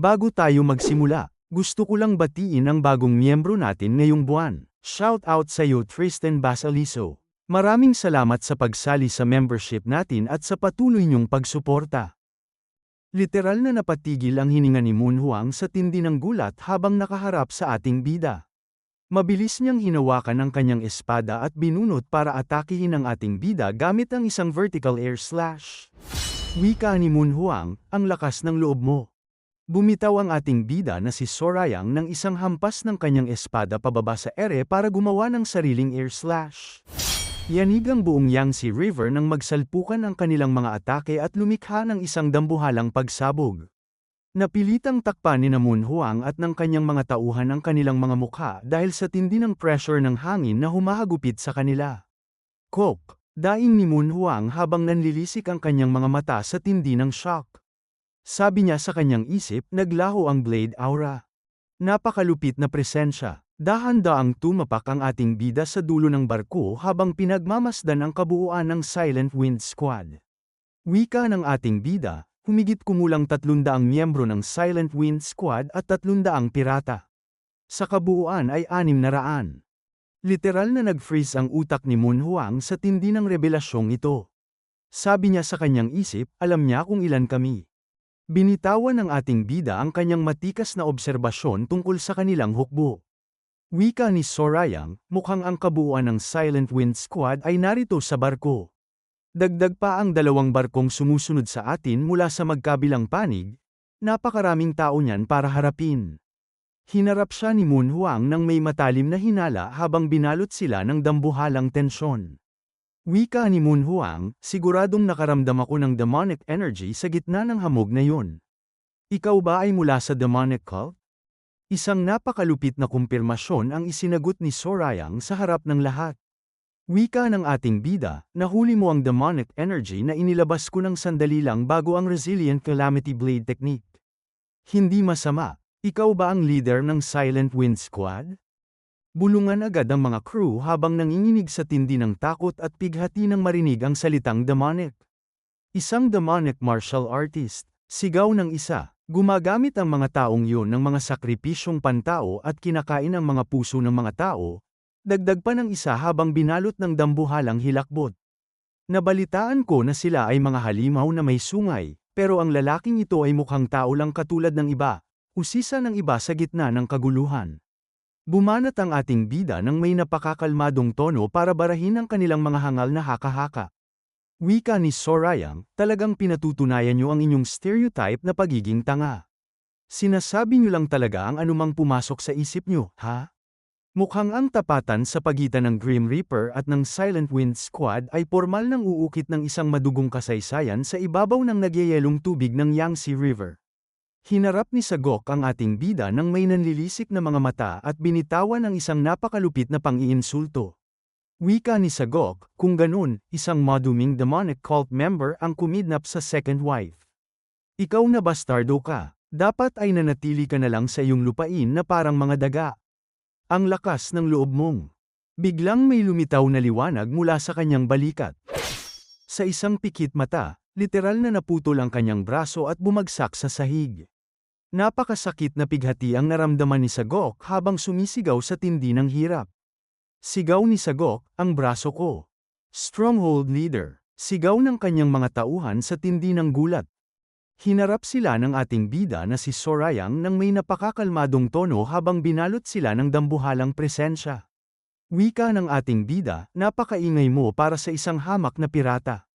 Bago tayo magsimula, gusto ko lang batiin ang bagong miyembro natin ngayong buwan. Shout out sa iyo Tristan Basaliso. Maraming salamat sa pagsali sa membership natin at sa patuloy niyong pagsuporta. Literal na napatigil ang hininga ni Moon Huang sa tindi ng gulat habang nakaharap sa ating bida. Mabilis niyang hinawakan ang kanyang espada at binunot para atakihin ang ating bida gamit ang isang vertical air slash. Wika ni Moon Huang, ang lakas ng loob mo. Bumitaw ang ating bida na si Sorayang ng isang hampas ng kanyang espada pababa sa ere para gumawa ng sariling air slash. Yanig ang buong Yangtze River nang magsalpukan ang kanilang mga atake at lumikha ng isang dambuhalang pagsabog. Napilitang takpan ni Moon Huang at ng kanyang mga tauhan ang kanilang mga mukha dahil sa tindi ng pressure ng hangin na humahagupit sa kanila. Kok, daing ni Moon Huang habang nanlilisik ang kanyang mga mata sa tindi ng shock. Sabi niya sa kanyang isip, naglaho ang blade aura. Napakalupit na presensya. Dahan-daang tumapak ang ating bida sa dulo ng barko habang pinagmamasdan ang kabuuan ng Silent Wind Squad. Wika ng ating bida, humigit kumulang 300 miyembro ng Silent Wind Squad at 300 pirata. Sa kabuuan ay 600. Literal na nag-freeze ang utak ni Moon Huang sa tindi ng revelasyong ito. Sabi niya sa kanyang isip, alam niya kung ilan kami. Binitawan ng ating bida ang kanyang matikas na obserbasyon tungkol sa kanilang hukbo. Wika ni Sorayang, mukhang ang kabuuan ng Silent Wind Squad ay narito sa barko. Dagdag pa ang 2 barkong sumusunod sa atin mula sa magkabilang panig, napakaraming tao niyan para harapin. Hinarap siya ni Moon Huang nang may matalim na hinala habang binalot sila ng dambuhalang tensyon. Wika ni Moon Huang, siguradong nakaramdam ako ng demonic energy sa gitna ng hamog na yun. Ikaw ba ay mula sa demonic cult? Isang napakalupit na kumpirmasyon ang isinagot ni Sorayang sa harap ng lahat. Wika ng ating bida, nahuli mo ang demonic energy na inilabas ko ng sandali lang bago ang Resilient Calamity Blade Technique. Hindi masama, ikaw ba ang leader ng Silent Wind Squad? Bulungan agad ang mga crew habang nanginginig sa tindi ng takot at pighati nang marinig ang salitang demonic. Isang demonic martial artist, sigaw ng isa. Gumagamit ang mga taong yun ng mga sakripisyong pantao at kinakain ang mga puso ng mga tao, dagdag pa ng isa habang binalot ng dambuhalang hilakbot. Nabalitaan ko na sila ay mga halimaw na may sungay, pero ang lalaking ito ay mukhang tao lang katulad ng iba, usisa ng iba sa gitna ng kaguluhan. Bumanat ang ating bida nang may napakakalmadong tono para barahin ang kanilang mga hangal na haka-haka. Wika ni Sorayang, talagang pinatutunayan niyo ang inyong stereotype na pagiging tanga. Sinasabi niyo lang talaga ang anumang pumasok sa isip niyo, ha? Mukhang ang tapatan sa pagitan ng Grim Reaper at ng Silent Wind Squad ay pormal ng uukit ng isang madugong kasaysayan sa ibabaw ng nagyayelong tubig ng Yangtze River. Hinarap ni Sagok ang ating bida nang may nanlilisik na mga mata at binitawan ang isang napakalupit na pang-iinsulto. Wika ni Sagok, kung ganun, isang maduming demonic cult member ang kumidnap sa second wife. Ikaw na bastardo ka, dapat ay nanatili ka na lang sa iyong lupain na parang mga daga. Ang lakas ng loob mong. Biglang may lumitaw na liwanag mula sa kanyang balikat. Sa isang pikit mata, literal na naputol ang kanyang braso at bumagsak sa sahig. Napakasakit na pighati ang naramdaman ni Sagok habang sumisigaw sa tindi ng hirap. Sigaw ni Sagok, ang braso ko. Stronghold leader. Sigaw ng kanyang mga tauhan sa tindi ng gulat. Hinarap sila ng ating bida na si Sorayang nang may napakakalmadong tono habang binalot sila ng dambuhalang presensya. Wika ng ating bida, napakaingay mo para sa isang hamak na pirata.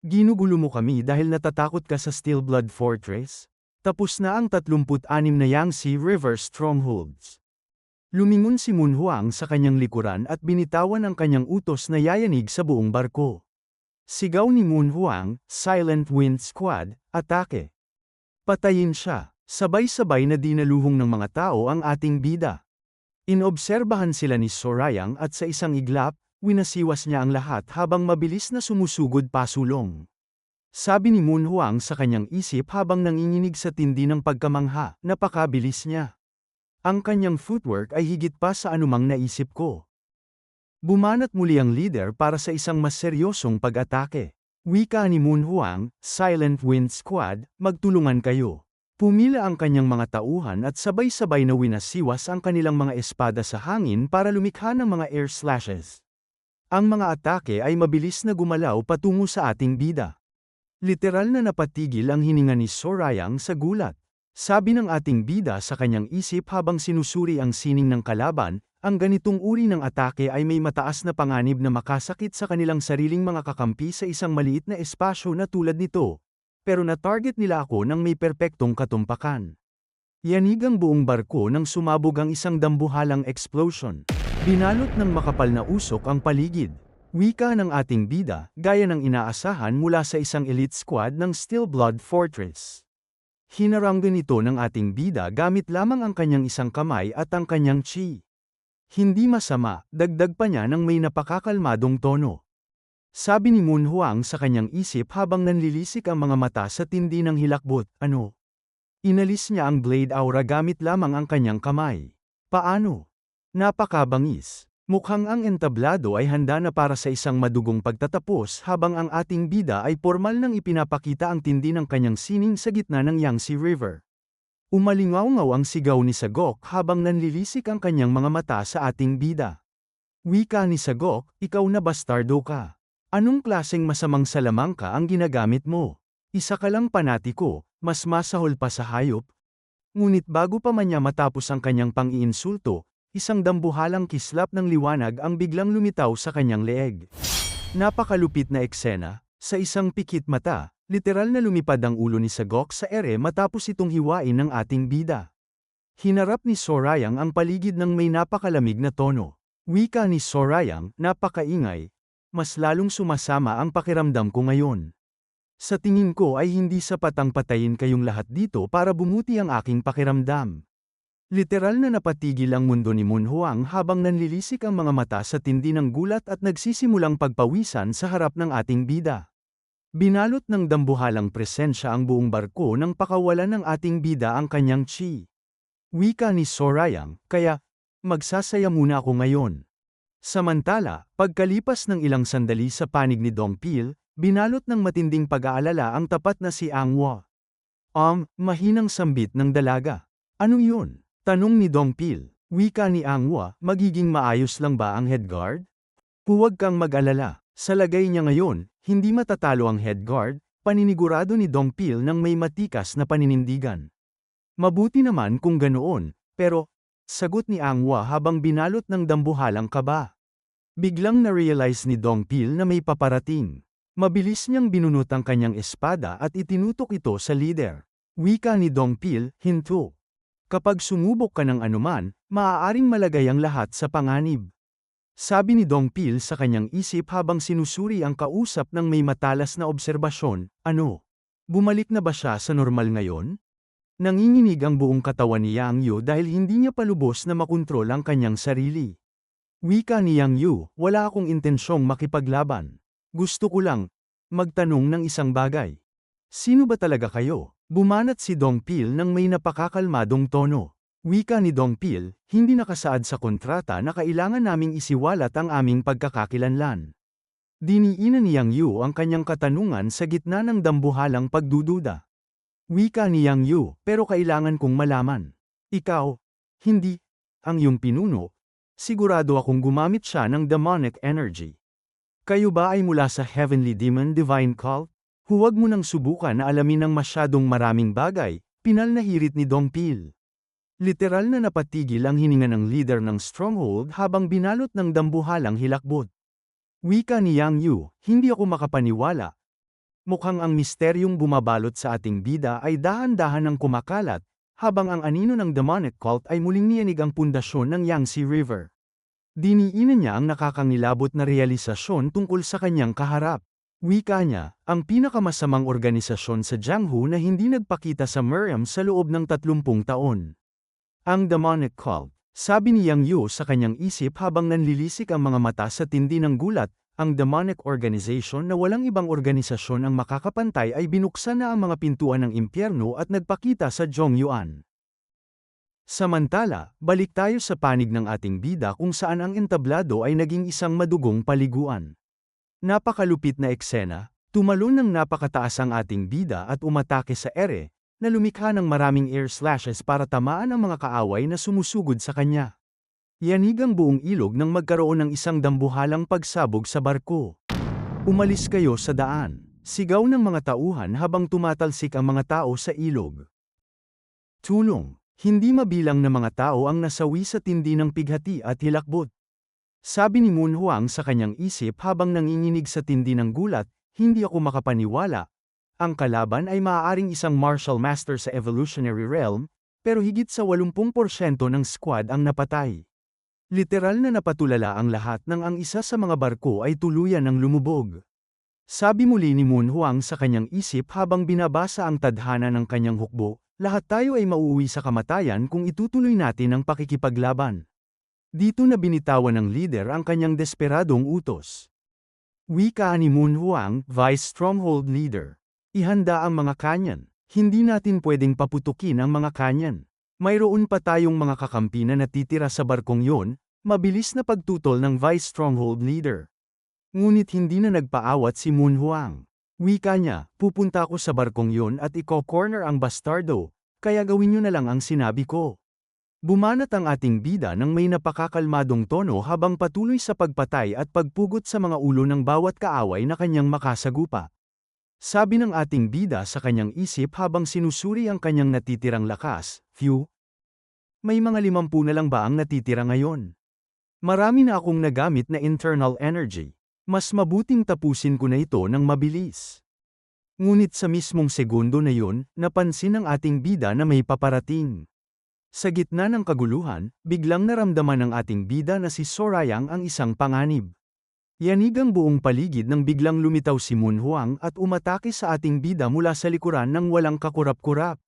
Ginugulo mo kami dahil natatakot ka sa Steel Blood Fortress? Tapos na ang 36 na Yangtze River strongholds. Lumingon si Moon Huang sa kanyang likuran at binitawan ang kanyang utos na yayanig sa buong barko. Sigaw ni Moon Huang, Silent Wind Squad, atake. Patayin siya. Sabay-sabay na dinaluhong ng mga tao ang ating bida. Inobserbahan sila ni Sorayang at sa isang iglap, winasiwas niya ang lahat habang mabilis na sumusugod pasulong. Sabi ni Moon Huang sa kanyang isip habang nanginginig sa tindi ng pagkamangha, napakabilis niya. Ang kanyang footwork ay higit pa sa anumang naisip ko. Bumanat muli ang leader para sa isang mas seryosong pag-atake. Wika ni Moon Huang, Silent Wind Squad, magtulungan kayo. Pumila ang kanyang mga tauhan at sabay-sabay na winasiwas ang kanilang mga espada sa hangin para lumikha ng mga air slashes. Ang mga atake ay mabilis na gumalaw patungo sa ating bida. Literal na napatigil ang hininga ni Sorayang sa gulat. Sabi ng ating bida sa kanyang isip habang sinusuri ang sining ng kalaban, ang ganitong uri ng atake ay may mataas na panganib na makasakit sa kanilang sariling mga kakampi sa isang maliit na espasyo na tulad nito. Pero na-target nila ako ng may perpektong katumpakan. Yanig ang buong barko nang sumabog ang isang dambuhalang explosion. Binalot ng makapal na usok ang paligid. Wika ng ating bida, gaya ng inaasahan mula sa isang elite squad ng Steel Blood Fortress. Hinaranggan ito ng ating bida gamit lamang ang kanyang isang kamay at ang kanyang chi. Hindi masama, dagdag pa niya ng may napakakalmadong tono. Sabi ni Moon Huang sa kanyang isip habang nanlilisik ang mga mata sa tindi ng hilakbot, ano? Inalis niya ang blade aura gamit lamang ang kanyang kamay. Paano? Napakabangis. Mukhang ang entablado ay handa na para sa isang madugong pagtatapos habang ang ating bida ay formal nang ipinapakita ang tindi ng kanyang sining sa gitna ng Yangtze River. Umalingaw-ngaw ang sigaw ni Sagok habang nanlilisik ang kanyang mga mata sa ating bida. Wika ni Sagok, ikaw na bastardo ka. Anong klaseng masamang salamangka ang ginagamit mo? Isa ka lang panatiko, mas masahol pa sa hayop. Ngunit bago pa man niya matapos ang kanyang pang-iinsulto, isang dambuhalang kislap ng liwanag ang biglang lumitaw sa kanyang leeg. Napakalupit na eksena, sa isang pikit mata, literal na lumipad ang ulo ni Sagok sa ere matapos itong hiwain ng ating bida. Hinarap ni Sorayang ang paligid ng may napakalamig na tono. Wika ni Sorayang, napakaingay. Mas lalong sumasama ang pakiramdam ko ngayon. Sa tingin ko ay hindi sapat ang patayin kayong lahat dito para bumuti ang aking pakiramdam. Literal na napatigil ang mundo ni Moon Huang habang nanlilisik ang mga mata sa tindi ng gulat at nagsisimulang pagpawisan sa harap ng ating bida. Binalot ng dambuhalang presensya ang buong barko nang pakawalan ng ating bida ang kanyang chi. Wika ni Sorayang, kaya, magsasaya muna ako ngayon. Samantala, pagkalipas ng ilang sandali sa panig ni Dongpil, binalot ng matinding pag-aalala ang tapat na si Angwa. Mahinang sambit ng dalaga. Ano yun? Tanong ni Dongpil. Wika ni Angwa, magiging maayos lang ba ang headguard? Huwag kang mag-alala. Sa lagay niya ngayon, hindi matatalo ang headguard, paninigurado ni Dongpil ng may matikas na paninindigan. Mabuti naman kung ganoon, pero, sagot ni Angwa habang binalot ng dambuhalang kaba. Biglang na-realize ni Dongpil na may paparating. Mabilis niyang binunot ang kanyang espada at itinutok ito sa leader. Wika ni Dongpil, hinto. Kapag sumubok ka ng anuman, maaaring malagay ang lahat sa panganib. Sabi ni Dongpil sa kanyang isip habang sinusuri ang kausap ng may matalas na obserbasyon, ano? Bumalik na ba siya sa normal ngayon? Nanginginig ang buong katawan ni Yang Yu dahil hindi niya palubos na makontrol ang kanyang sarili. Wika ni Yang Yu, wala akong intensyong makipaglaban. Gusto ko lang magtanong ng isang bagay. Sino ba talaga kayo? Bumanat si Dongpil ng may napakakalmadong tono. Wika ni Dongpil, hindi nakasaad sa kontrata na kailangan naming isiwalat ang aming pagkakakilanlan. Diniinan ni Yang Yu ang kanyang katanungan sa gitna ng dambuhalang pagdududa. Wika ni Yang Yu, pero kailangan kong malaman. Ikaw, hindi, ang iyong pinuno, sigurado akong gumamit siya ng demonic energy. Kayo ba ay mula sa Heavenly Demon Divine Cult? Huwag mo nang subukan na alamin ng masyadong maraming bagay, pinal na hirit ni Dongpil. Literal na napatigil ang hininga ng leader ng stronghold habang binalot ng dambuhalang hilakbot. Wika ni Yang Yu, hindi ako makapaniwala. Mukhang ang misteryong bumabalot sa ating bida ay dahan-dahan ang kumakalat, habang ang anino ng demonic cult ay muling niyanig ang pundasyon ng Yangtze River. Diniinan niya ang nakakangilabot na realisasyon tungkol sa kanyang kaharap. Wika niya, ang pinakamasamang organisasyon sa Jianghu na hindi nagpakita sa Meriam sa loob ng 30 taon. Ang demonic cult, sabi ni Yang Yu sa kanyang isip habang nanlilisik ang mga mata sa tindi ng gulat, ang demonic organization na walang ibang organisasyon ang makakapantay ay binuksan na ang mga pintuan ng impyerno at nagpakita sa Zhongyuan. Samantala, balik tayo sa panig ng ating bida kung saan ang entablado ay naging isang madugong paliguan. Napakalupit na eksena, tumalon ng napakataas ang ating bida at umatake sa ere, na lumikha ng maraming air slashes para tamaan ang mga kaaway na sumusugod sa kanya. Yanig ang buong ilog nang magkaroon ng isang dambuhalang pagsabog sa barko. Umalis kayo sa daan, sigaw ng mga tauhan habang tumatalsik ang mga tao sa ilog. Tulong! Hindi mabilang na mga tao ang nasawi sa tindi ng pighati at hilakbot. Sabi ni Moon Huang sa kanyang isip habang nanginginig sa tindi ng gulat, hindi ako makapaniwala. Ang kalaban ay maaaring isang martial master sa evolutionary realm, pero higit sa 80% ng squad ang napatay. Literal na napatulala ang lahat nang ang isa sa mga barko ay tuluyan ng lumubog. Sabi muli ni Moon Huang sa kanyang isip habang binabasa ang tadhana ng kanyang hukbo, lahat tayo ay mauuwi sa kamatayan kung itutuloy natin ang pakikipaglaban. Dito na binitawan ng leader ang kanyang desperadong utos. Wika ni Moon Huang, Vice Stronghold Leader. Ihanda ang mga kanyan. Hindi natin pwedeng paputukin ang mga kanyan. Mayroon pa tayong mga kakampi na natitira sa barkong yon, mabilis na pagtutol ng Vice Stronghold Leader. Ngunit hindi na nagpaawat si Moon Huang. Wika niya, pupunta ako sa barkong yon at iko-corner ang bastardo, kaya gawin niyo na lang ang sinabi ko. Bumanat ang ating bida nang may napakakalmadong tono habang patuloy sa pagpatay at pagpugot sa mga ulo ng bawat kaaway na kanyang makasagupa. Sabi ng ating bida sa kanyang isip habang sinusuri ang kanyang natitirang lakas, "Phew! May mga 50 na lang ba ang natitira ngayon? Marami na akong nagamit na internal energy. Mas mabuting tapusin ko na ito ng mabilis." Ngunit sa mismong segundo na yun, napansin ng ating bida na may paparating. Sa gitna ng kaguluhan, biglang naramdaman ng ating bida na si Sorayang ang isang panganib. Yanig ang buong paligid nang biglang lumitaw si Moon Huang at umatake sa ating bida mula sa likuran ng walang kakurap-kurap.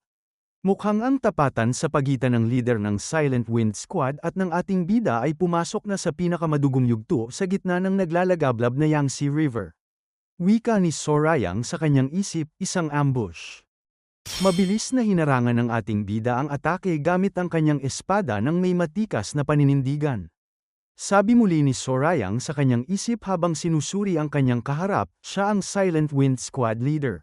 Mukhang ang tapatan sa pagitan ng leader ng Silent Wind Squad at ng ating bida ay pumasok na sa pinakamadugong yugto sa gitna ng naglalagablab na Yangtze River. Wika ni Sorayang sa kanyang isip, isang ambush. Mabilis na hinarangan ng ating bida ang atake gamit ang kanyang espada ng may matikas na paninindigan. Sabi muli ni Sorayang sa kanyang isip habang sinusuri ang kanyang kaharap, siya ang Silent Wind Squad leader.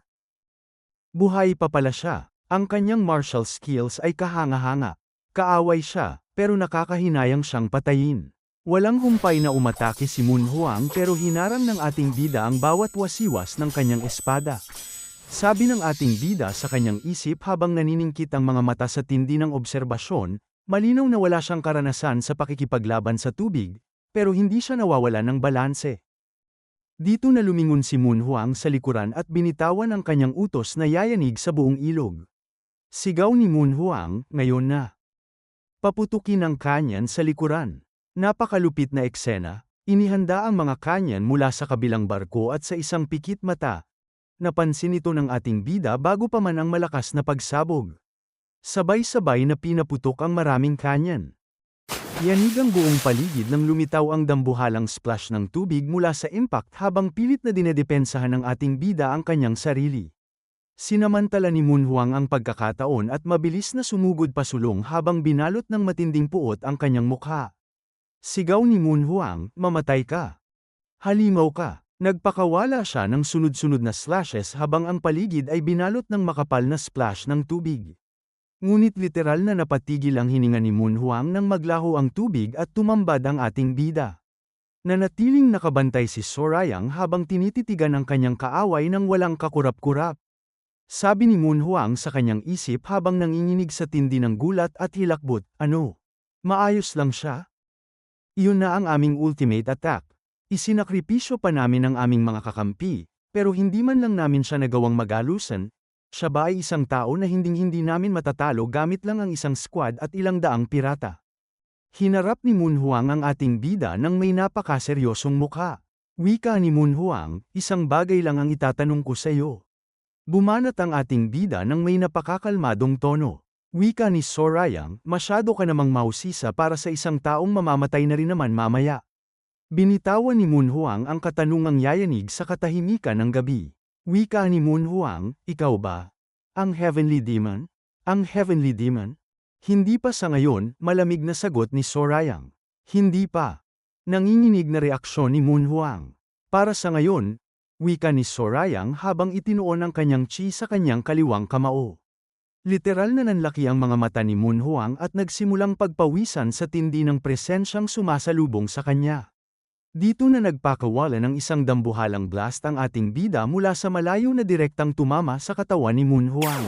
Buhay pa pala siya. Ang kanyang martial skills ay kahanga-hanga. Kaaway siya, pero nakakahinayang siyang patayin. Walang humpay na umatake si Moon Huang pero hinarang ng ating bida ang bawat wasiwas ng kanyang espada. Sabi ng ating bida sa kanyang isip habang naniningkit ang mga mata sa tindi ng obserbasyon, malinaw na wala siyang karanasan sa pakikipaglaban sa tubig, pero hindi siya nawawalan ng balanse. Dito na lumingon si Moon Huang sa likuran at binitawan ang kanyang utos na yayanig sa buong ilog. Sigaw ni Moon Huang, ngayon na. Paputukin ang kanyan sa likuran. Napakalupit na eksena, inihanda ang mga kanyan mula sa kabilang barko at sa isang pikit mata. Napansin ito ng ating bida bago pa man ang malakas na pagsabog. Sabay-sabay na pinaputok ang maraming kanyan. Yanig ang buong paligid nang lumitaw ang dambuhalang splash ng tubig mula sa impact habang pilit na dinedepensahan ng ating bida ang kanyang sarili. Sinamantala ni Moon Huang ang pagkakataon at mabilis na sumugod pasulong habang binalot ng matinding puot ang kanyang mukha. Sigaw ni Moon Huang, mamatay ka. Halimaw ka. Nagpakawala siya ng sunod-sunod na slashes habang ang paligid ay binalot ng makapal na splash ng tubig. Ngunit literal na napatigil ang hininga ni Moon Huang nang maglaho ang tubig at tumambad ang ating bida. Nanatiling nakabantay si Sorayang habang tinititigan ang kanyang kaaway ng walang kakurap-kurap. Sabi ni Moon Huang sa kanyang isip habang nanginginig sa tindi ng gulat at hilakbot, ano? Maayos lang siya? Iyon na ang aming ultimate attack. Isinakripisyo pa namin ang aming mga kakampi, pero hindi man lang namin siya nagawang magalusan. Siya ba ay isang tao na hinding-hindi namin matatalo gamit lang ang isang squad at ilang daang pirata? Hinarap ni Moon Huang ang ating bida nang may napakaseryosong mukha. Wika ni Moon Huang, isang bagay lang ang itatanong ko sa iyo. Bumanat ang ating bida nang may napakakalmadong tono. Wika ni Sorayang, masyado ka namang mahusisa para sa isang taong mamamatay na rin naman mamaya. Binitawan ni Moon Huang ang katanungang yayanig sa katahimikan ng gabi. Wika ni Moon Huang, ikaw ba? Ang Heavenly Demon? Ang Heavenly Demon? Hindi pa sa ngayon, malamig na sagot ni Sorayang. Hindi pa. Nanginginig na reaksyon ni Moon Huang. Para sa ngayon, wika ni Sorayang habang itinuon ang kanyang chi sa kanyang kaliwang kamao. Literal na nanlaki ang mga mata ni Moon Huang at nagsimulang pagpawisan sa tindi ng presensyang sumasalubong sa kanya. Dito na nagpakawala ng isang dambuhalang blast ang ating bida mula sa malayo na direktang tumama sa katawan ni Moon Huang.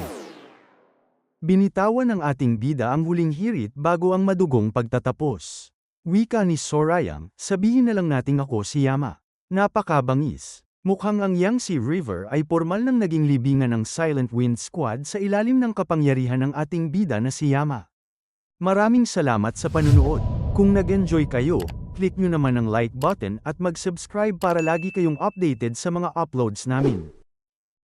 Binitawan ng ating bida ang huling hirit bago ang madugong pagtatapos. Wika ni Sorayang, sabihin na lang nating ako si Yama. Napakabangis. Mukhang ang Yangtze River ay formal nang naging libingan ng Silent Wind Squad sa ilalim ng kapangyarihan ng ating bida na si Yama. Maraming salamat sa panunood. Kung nag-enjoy kayo, click nyo naman ang like button at mag-subscribe para lagi kayong updated sa mga uploads namin.